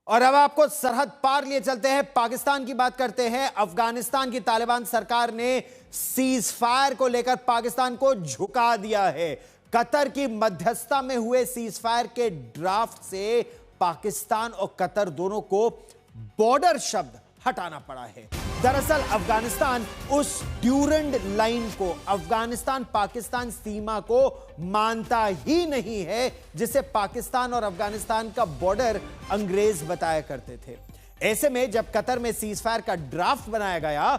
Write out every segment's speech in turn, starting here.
और अब आपको सरहद पार लिए चलते हैं, पाकिस्तान की बात करते हैं। अफगानिस्तान की तालिबान सरकार ने सीज फायर को लेकर पाकिस्तान को झुका दिया है। कतर की मध्यस्थता में हुए सीज फायर के ड्राफ्ट से पाकिस्तान और कतर दोनों को बॉर्डर शब्द हटाना पड़ा है। दरअसल अफगानिस्तान उस ड्यूरेंड लाइन को, अफगानिस्तान पाकिस्तान सीमा को मानता ही नहीं है जिसे पाकिस्तान और अफगानिस्तान का बॉर्डर अंग्रेज बताया करते थे। ऐसे में जब कतर में सीज फायर का ड्राफ्ट बनाया गया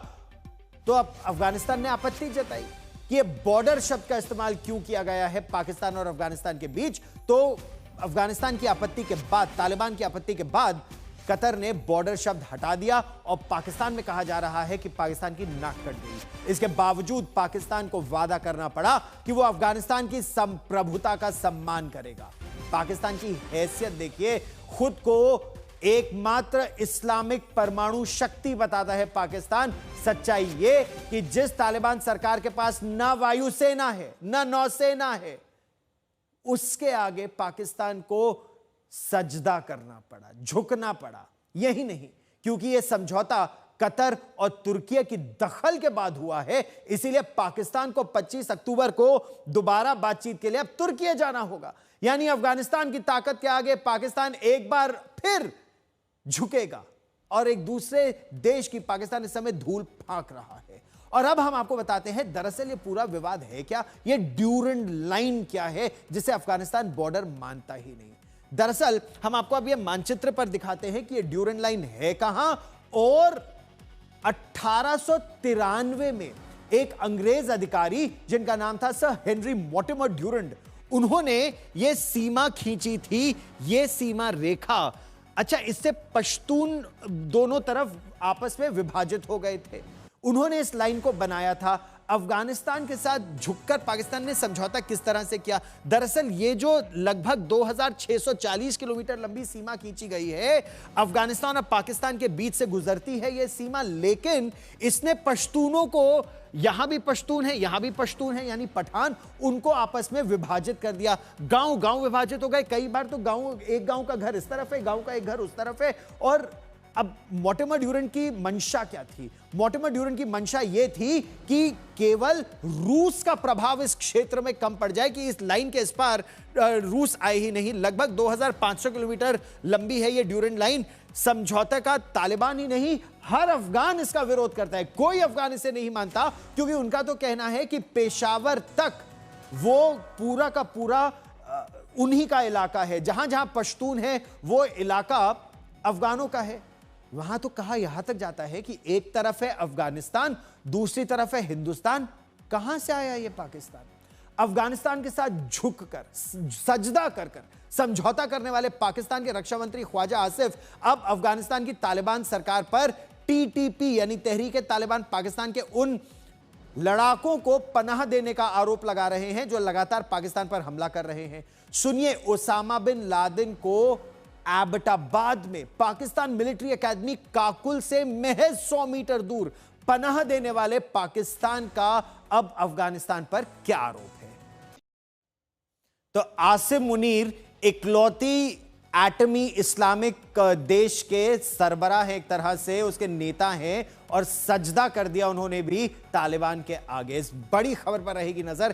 तो अब अफगानिस्तान ने आपत्ति जताई कि यह बॉर्डर शब्द का इस्तेमाल क्यों किया गया है पाकिस्तान और अफगानिस्तान के बीच। तो अफगानिस्तान की आपत्ति के बाद, तालिबान की आपत्ति के बाद कतर ने बॉर्डर शब्द हटा दिया और पाकिस्तान में कहा जा रहा है कि पाकिस्तान की नाक कट गई। इसके बावजूद पाकिस्तान को वादा करना पड़ा कि वो अफगानिस्तान की संप्रभुता का सम्मान करेगा। पाकिस्तान की हैसियत देखिए, खुद को एकमात्र इस्लामिक परमाणु शक्ति बताता है पाकिस्तान। सच्चाई ये कि जिस तालिबान सरकार के पास ना वायुसेना है ना नौसेना है, उसके आगे पाकिस्तान को सजदा करना पड़ा, झुकना पड़ा। यही नहीं, क्योंकि यह समझौता कतर और तुर्की की दखल के बाद हुआ है, इसीलिए पाकिस्तान को 25 अक्टूबर को दोबारा बातचीत के लिए अब तुर्की जाना होगा। यानी अफगानिस्तान की ताकत के आगे पाकिस्तान एक बार फिर झुकेगा और एक दूसरे देश की पाकिस्तान इस समय धूल फांक रहा है। और अब हम आपको बताते हैं दरअसल ये पूरा विवाद है क्या, ये ड्यूरेंड लाइन क्या है जिसे अफगानिस्तान बॉर्डर मानता ही नहीं। दरअसल हम आपको अब ये मानचित्र पर दिखाते हैं कि ये ड्यूरेंड लाइन है कहां। और 1893 में एक अंग्रेज अधिकारी जिनका नाम था सर हेनरी मॉर्टिमर ड्यूरेंड, उन्होंने ये सीमा खींची थी, ये सीमा रेखा। अच्छा, इससे पश्तून दोनों तरफ आपस में विभाजित हो गए थे। उन्होंने इस लाइन को बनाया था। अफगानिस्तान के साथ झुककर पाकिस्तान ने समझौता किस तरह से किया। दरअसल ये जो लगभग 2640 किलोमीटर लंबी सीमा खींची गई है, अफगानिस्तान और पाकिस्तान के बीच से गुजरती है ये सीमा, लेकिन इसने पश्तूनों को, यहां भी पश्तून है यहां भी पश्तून है यानी पठान, उनको आपस में विभाजित कर दिया। गांव गांव विभाजित हो गए। कई बार तो गांव, एक गांव का घर इस तरफ है, गांव का एक घर उस तरफ है। और अब मॉर्टिमर ड्यूरेंड की मंशा क्या थी? मॉर्टिमर ड्यूरेंड की मंशा यह थी कि केवल रूस का प्रभाव इस क्षेत्र में कम पड़ जाए, कि इस लाइन के इस पार रूस आए ही नहीं। लगभग 2500 किलोमीटर लंबी है यह ड्यूरेंड लाइन। समझौते का तालिबान ही नहीं, हर अफगान इसका विरोध करता है। कोई अफगान इसे नहीं मानता, क्योंकि उनका तो कहना है कि पेशावर तक वो पूरा का पूरा उन्हीं का इलाका है। जहां जहां पश्तून है वो इलाका अफगानों का है। वहां तो कहा यहां तक जाता है कि एक तरफ है अफगानिस्तान, दूसरी तरफ है हिंदुस्तान। कहां से आया यह पाकिस्तान? अफगानिस्तान के साथ झुककर, सजदा कर कर समझौता करने वाले पाकिस्तान के रक्षा मंत्री ख्वाजा आसिफ अब अफगानिस्तान की तालिबान सरकार पर टीटीपी यानी तहरीक तालिबान पाकिस्तान के उन लड़ाकों को पनाह देने का आरोप लगा रहे हैं जो लगातार पाकिस्तान पर हमला कर रहे हैं। सुनिए, ओसामा बिन लादेन को एबटाबाद में पाकिस्तान मिलिट्री एकेडमी काकुल से महज 100 मीटर दूर पनाह देने वाले पाकिस्तान का अब अफगानिस्तान पर क्या आरोप है? तो आसिम मुनीर इकलौती एटमी इस्लामिक देश के सरबराह हैं, एक तरह से उसके नेता हैं, और सजदा कर दिया उन्होंने भी तालिबान के आगे। इस बड़ी खबर पर रहेगी नजर।